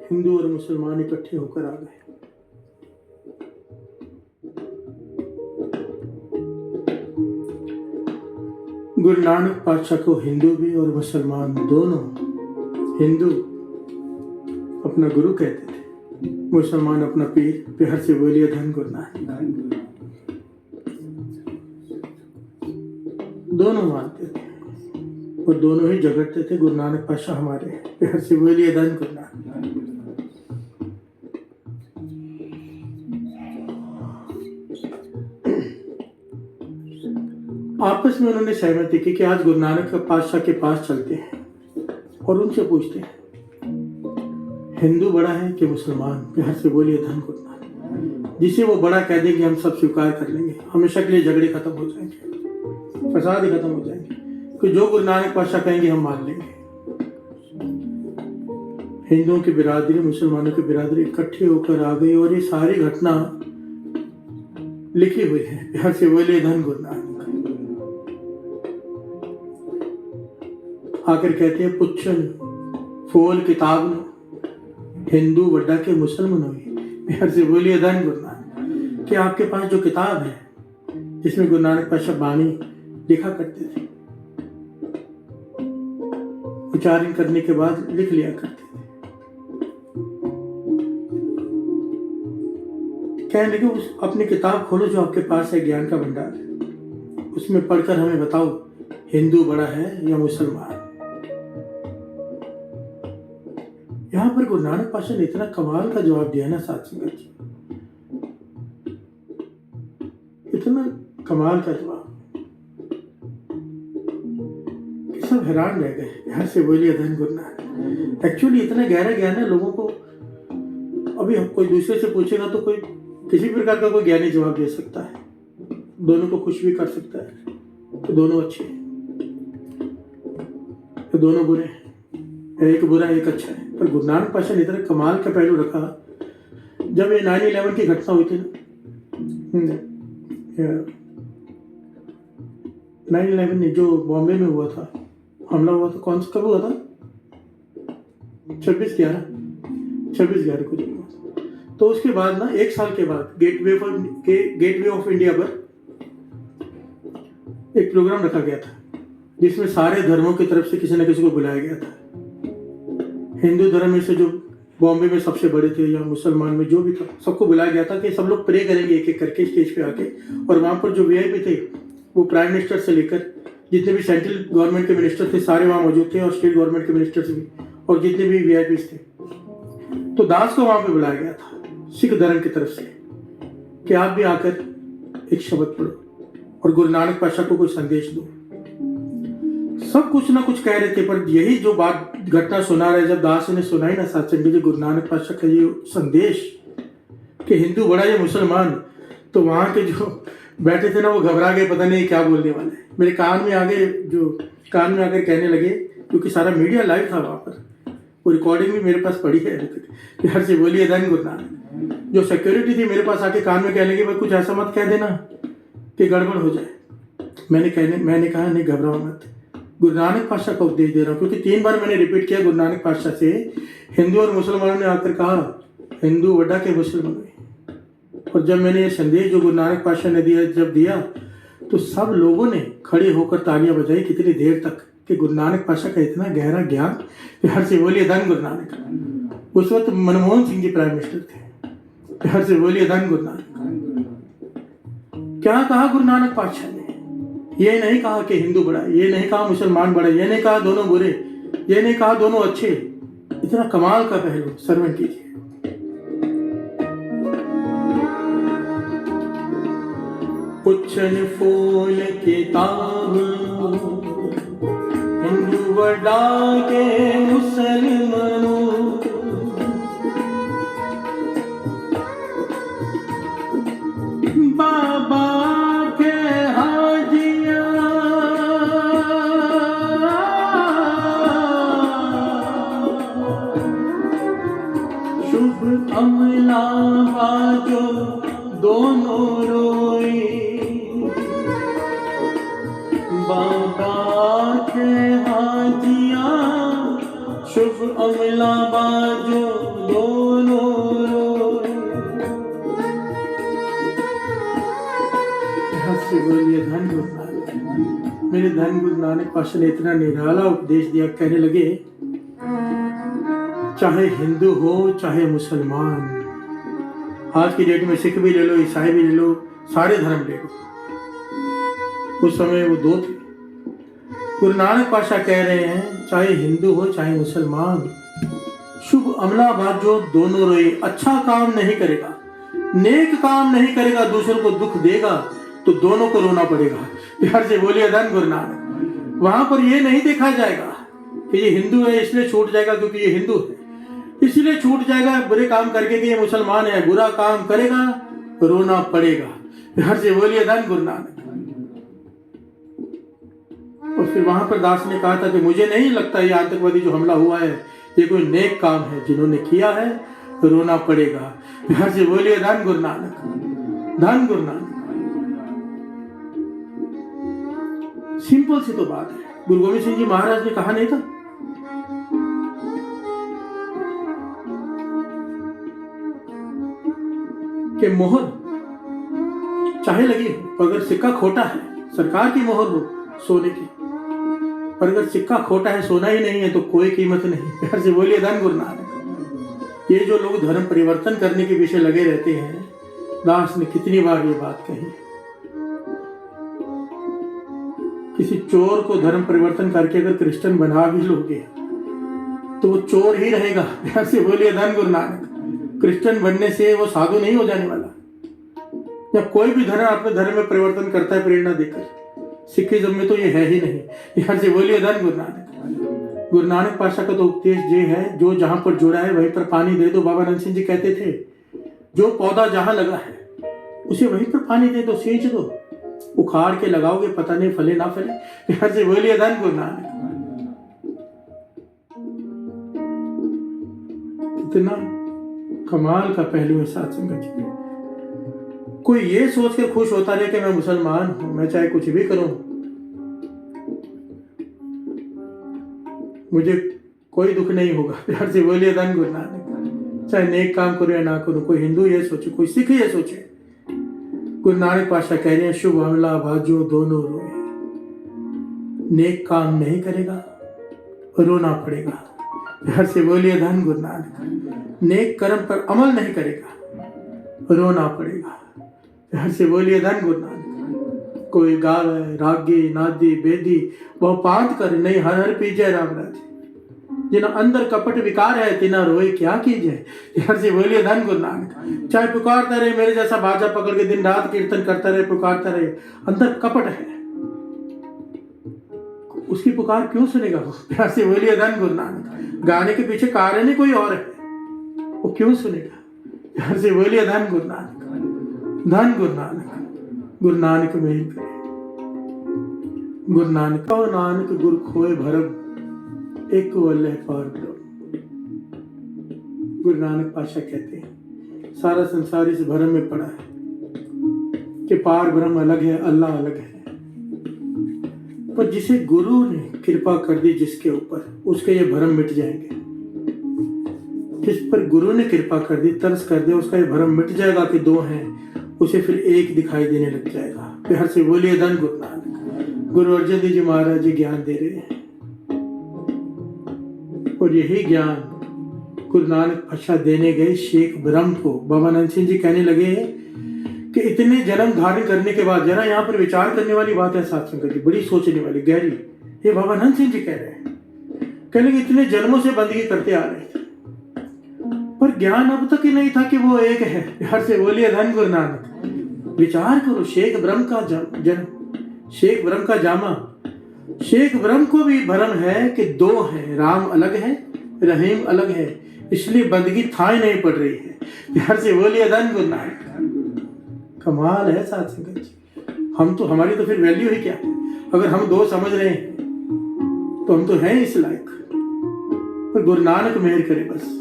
हिंदू और मुसलमान इकट्ठे होकर आ गए। गुरु नानक पातशाह को हिंदू भी और मुसलमान दोनों, हिंदू अपना गुरु कहते थे, मुसलमान अपना पीर, प्यार से बोलिए धन गुरु नानक। दोनों मानते थे और दोनों ही झगड़ते थे, गुरु नानक पातशाह हमारे, प्यार से बोलिए धन गुरु नानक। आपस में उन्होंने सहमति की कि आज गुरु नानक पातशाह के पास चलते हैं और उनसे पूछते हैं हिंदू बड़ा है कि मुसलमान, प्यार से बोलिए धन गुरु नानक। जिसे वो बड़ा कह देंगे हम सब स्वीकार कर लेंगे, हमेशा के लिए झगड़े खत्म हो जाएंगे, फसाद ही खत्म हो जाएंगे, कि जो गुरु नानक पातशाह कहेंगे हम मान लेंगे। हिंदुओं की बिरादरी मुसलमानों की बिरादरी इकट्ठी होकर आ गई और ये सारी घटना लिखी हुई है, प्यार से बोलिए धन गुरु नानक। आकर कहते हैं पुच्छन फोल किताब नो, हिंदू वड्डा के मुसलमान हुई, प्यार से बोलिए धन गुरु नानक। कि आपके पास जो किताब है जिसमें गुरु नानक पातशाह बाणी लिखा करते थे, उच्चारण करने के बाद लिख लिया करते थे, कहने लगे उस अपनी किताब खोलो जो आपके पास है, ज्ञान का भंडार, उसमें पढ़कर हमें बताओ हिंदू बड़ा है या मुसलमान। यहाँ पर गुरु नानक पातशाह ने इतना कमाल का जवाब दिया ना साथ संगत जी, इतना कमाल का जवाब, सब हैरान रह गए। यहाँ से बोलिए धन गुरु नानक। एक्चुअली इतना गहरा ज्ञान है लोगों को, अभी हम कोई दूसरे से पूछेगा तो कोई किसी प्रकार का कोई ज्ञानी जवाब दे सकता है, दोनों को खुश भी कर सकता है, तो दोनों अच्छे हैं, तो दोनों बुरे हैं, एक बुरा एक अच्छा है। पर गुरु नानक पातशाह ने इतना कमाल का पहलू रखा। जब ये 9/11 की घटना हुई थी ना, 9/11 ने जो बॉम्बे में हुआ था, हमला हुआ था, कौन सा कब हुआ था? 26/11 को जो हुआ था। तो उसके बाद ना, एक साल के बाद गेटवे ऑफ इंडिया पर एक प्रोग्राम रखा गया था जिसमें सारे धर्मों की तरफ से किसी न किसी को बुलाया गया था। हिंदू धर्म में से जो बॉम्बे में सबसे बड़े थे या मुसलमान में जो भी था, सबको बुलाया गया था कि सब लोग प्रे करेंगे एक एक करके स्टेज पे आके। और वहाँ पर जो वीआईपी थे वो प्राइम मिनिस्टर से लेकर जितने भी सेंट्रल गवर्नमेंट के मिनिस्टर थे सारे वहाँ मौजूद थे, और स्टेट गवर्नमेंट के मिनिस्टर्स भी, और जितने भी वीआईपी थे। तो दास को वहाँ पे बुलाया गया था सिख धर्म की तरफ से कि आप भी आकर एक शब्द पढ़ो और गुरु नानक पातशाह को कोई संदेश दो। सब कुछ ना कुछ कह रहे थे, पर यही जो बात घटना सुना रहे, जब दास ने सुनाई ना सत्संग जी गुरु नानक पातशाह का ये संदेश कि हिंदू बड़ा या मुसलमान, तो वहाँ के जो बैठे थे ना वो घबरा गए, पता नहीं क्या बोलने वाले। मेरे कान में आकर कहने लगे, क्योंकि सारा मीडिया लाइव था वहाँ पर, वो रिकॉर्डिंग भी मेरे पास पड़ी है, प्यार से बोलिए धन गुरु नानक। जो सिक्योरिटी थी मेरे पास आके कान में कहने लगे भाई कुछ ऐसा मत कह देना कि गड़बड़ हो जाए। मैंने कहा नहीं घबराओ मत, गुरु नानक पातशाह का उपदेश दे रहा हूँ। क्योंकि 3 बार मैंने रिपीट किया गुरु नानक पातशाह से, हिंदू और मुसलमानों ने आकर कहा हिंदू वड्डा के मुसलमान। और जब मैंने ये संदेश जो गुरु नानक पातशाह ने दिया तो सब लोगों ने खड़े होकर तालियां बजाई कितनी देर तक, कि गुरु नानक पातशाह का इतना गहरा ज्ञान, प्यार से बोलिए धन गुरु नानक। उस वक्त मनमोहन सिंह जी प्राइम मिनिस्टर थे, प्यार से बोलिए धन गुरु नानक। क्या कहा गुरु नानक पातशाह ने? ये नहीं कहा कि हिंदू बड़ा, ये नहीं कहा मुसलमान बड़ा, ये नहीं कहा दोनों बुरे, ये नहीं कहा दोनों अच्छे। इतना कमाल का पहलू श्रवण कीजिए। पुच्छन फूल किताब हिंदू बड़ा के मुसलमानों, बाबा अमला बाजो दोनों रोई, बाबा के हाजिया शुभ अमला बाजो दोनों रोए। हंस बोलिए धन गुरु नानक। मेरे धन गुरु नानक पाशा ने इतना निराला उपदेश दिया, कहने लगे चाहे हिंदू हो चाहे मुसलमान, आज की डेट में सिख भी ले लो, ईसाई भी ले लो, सारे धर्म ले लो। उस समय वो दो थे। गुरु नानक पाशा कह रहे हैं चाहे हिंदू हो चाहे मुसलमान, शुभ अमला बाजो दोनों रोए। अच्छा काम नहीं करेगा, नेक काम नहीं करेगा, दूसरों को दुख देगा तो दोनों को रोना पड़ेगा। यार से बोलिए धन गुरु नानक। वहां पर ये नहीं देखा जाएगा कि ये हिंदू है इसलिए छूट जाएगा क्योंकि ये हिंदू है इसलिए छूट जाएगा, बुरे काम करके कि ये मुसलमान है, बुरा काम करेगा रोना पड़ेगा। यार से बोलिए धन गुरु नानक। और फिर वहां पर दास ने कहा था कि मुझे नहीं लगता ये आतंकवादी जो हमला हुआ है ये कोई नेक काम है, जिन्होंने किया है रोना पड़ेगा। यार से बोलिए धन गुरु नानक, धन गुरु नानक। सिंपल सी तो बात है। गुरु गोविंद सिंह जी महाराज ने कहा नहीं था कि मोहर चाहे लगी हो, अगर सिक्का खोटा है, सरकार की मोहर हो सोने की, पर अगर सिक्का खोटा है, सोना ही नहीं है तो कोई कीमत नहीं। प्यार से बोलिए धन गुरु नानक। ये जो लोग धर्म परिवर्तन करने के पीछे लगे रहते हैं, दास ने कितनी बार ये बात कही। किसी चोर को धर्म परिवर्तन करके अगर क्रिश्चियन बना भी लोगे तो वो चोर ही रहेगा। प्यार से बोलिए धन गुरु नानक। क्रिश्चियन बनने से वो साधु नहीं हो जाने वाला। या कोई भी धर्म अपने धर्म में परिवर्तन करता है प्रेरणा देकर, सिखिज्म में तो ये है ही नहीं। यार से बोलिए धन गुरु नानक। गुरु नानक पातशाह का तो उपदेश ये है, जो जहां पर जुड़ा है वहीं पर पानी दे दो। बाबा नंद सिंह जी कहते थे जो पौधा जहां लगा है उसे वहीं पर पानी दे दो, सींच दो। उखाड़ के लगाओगे पता नहीं फले ना फले। यार से बोलिए धन गुरु नानक। कितना कमाल का पहलू है साथ संगत जी। कोई ये सोच कर खुश होता रहे कि मैं मुसलमान हूं, मैं चाहे कुछ भी करूं, मुझे कोई दुख नहीं होगा। प्यार से बोलिए धन गुरु नानक। चाहे नेक काम करो या ना करो, कोई हिंदू ये सोचे, कोई सिख ये सोचे। गुरु नानक पातशाह कह रहे हैं शुभ अमला बाजो दोनों रोए। नेक काम नहीं करेगा रोना पड़ेगा। प्यार से बोलिए धन गुरु नानक। नेक कर्म पर अमल नहीं करेगा रोना पड़ेगा। प्यार से बोलिए धन गुरु नानक। कोई गावे रागी नादी बेदी वह पांत कर नहीं, हर हर पीजे राम राजे। जिन्हें अंदर कपट विकार है तिना रोए क्या कीजिए। यार से बोलिए धन गुरु नानक। चाहे पुकारता रहे मेरे जैसा बाजा पकड़ के दिन रात कीर्तन करता रहे, पुकारता रहे, अंदर कपट है, उसकी पुकार क्यों सुनेगा वो। प्यार से बोलिए धन गुरु नानक। गाने के पीछे कारण ही कोई और है, वो क्यों सुनेगा। प्यार से बोलिए धन गुरु नानक, धन गुरु नानक। गुरु नानक मेहर करे। गुरु नानक और नानक गुरु खोए भरम, एक वल्लह पार ब्रह्म। गुरु नानक पातशाह कहते हैं सारा संसार इस भ्रम में पड़ा है कि पार ब्रह्म अलग है, अल्लाह अलग है। पर जिसे गुरु ने कृपा कर दी जिसके ऊपर, उसके ये भ्रम मिट जाएंगे। जिस पर गुरु ने कृपा कर दी, तरस कर दे, उसका ये भ्रम मिट जाएगा कि दो हैं, उसे फिर एक दिखाई देने लग जाएगा। प्यार से बोलिए धन गुरु नानक। गुरु अर्जन देव जी महाराज जी ज्ञान दे रहे हैं और यही ज्ञान गुरु नानक पातशाह देने गए शेख ब्रह्म को। बाबा नंद सिंह जी कहने लगे कि इतने जन्म धारण करने के बाद, जरा यहाँ पर विचार करने वाली बात है साथ संगत जी, बड़ी सोचने वाली गहरी। ये बाबा नंद सिंह जी कह रहे हैं, कहने लगे इतने जन्मों से बंदगी करते आ रहे थे पर ज्ञान अब तक ही नहीं था कि वो एक है। प्यार से बोलिए धन गुरु नानक। विचार करो, शेख ब्रह्म का जन्म, शेख ब्रह्म का जामा। शेख ब्रह्म को भी भ्रम है कि दो हैं, राम अलग है, रहीम अलग है, इसलिए बंदगी थाई नहीं पड़ रही है। प्यार से बोलिए धन गुरु नानक। कमाल है साथ संगत जी। हम तो, हमारी तो फिर वैल्यू ही क्या। अगर हम दो समझ रहे हैं तो हम तो हैं इस लायक। पर गुरु नानक मेहर करे बस।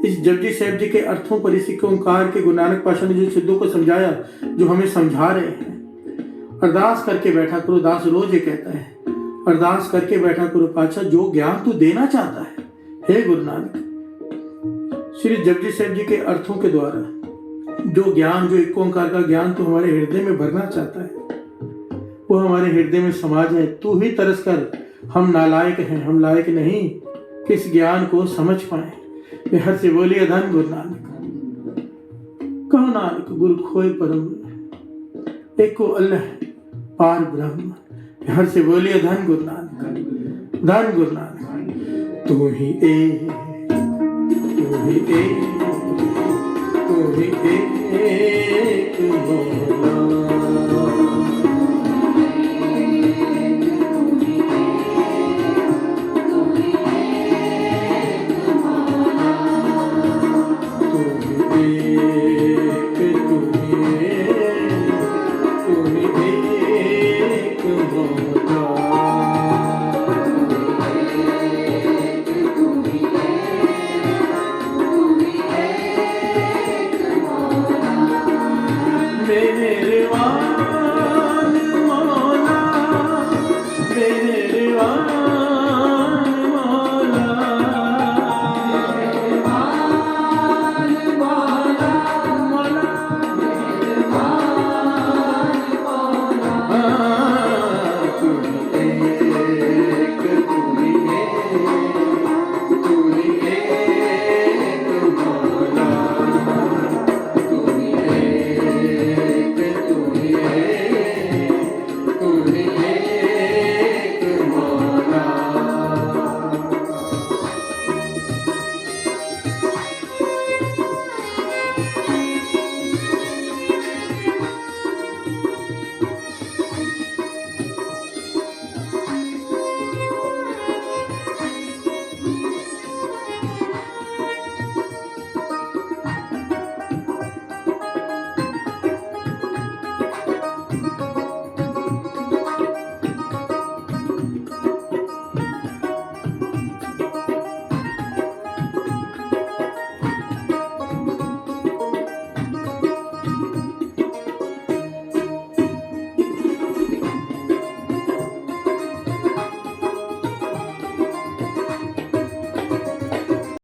इस जपजी साहिब जी के अर्थों पर, इसी ओंकार के गुरु नानक पातशाह ने जो सिद्धों को समझाया, जो हमें समझा रहे हैं, अरदास करके बैठा करो। दास रोज ये कहता है, अरदास करके बैठा करो पातशाह, जो ज्ञान तू देना चाहता है हे गुरु नानक, श्री जपजी साहिब जी के अर्थों के द्वारा जो ज्ञान, जो एक ओंकार का ज्ञान तो हमारे हृदय में भरना चाहता है, वो हमारे हृदय में समा जाए। तू ही तरस कर, हम नालायक हैं, हम लायक नहीं कि इस ज्ञान को समझ पाए। मैं हर से बोलिए धन गुरु नानक। कहो नानक गुरु खोए परम, एक को अल्लाह पार ब्रह्म। हर से बोलिए धन गुरु नानक, धन गुरु नानक। तू ही एक, तू ही एक, तू ही एक मौला।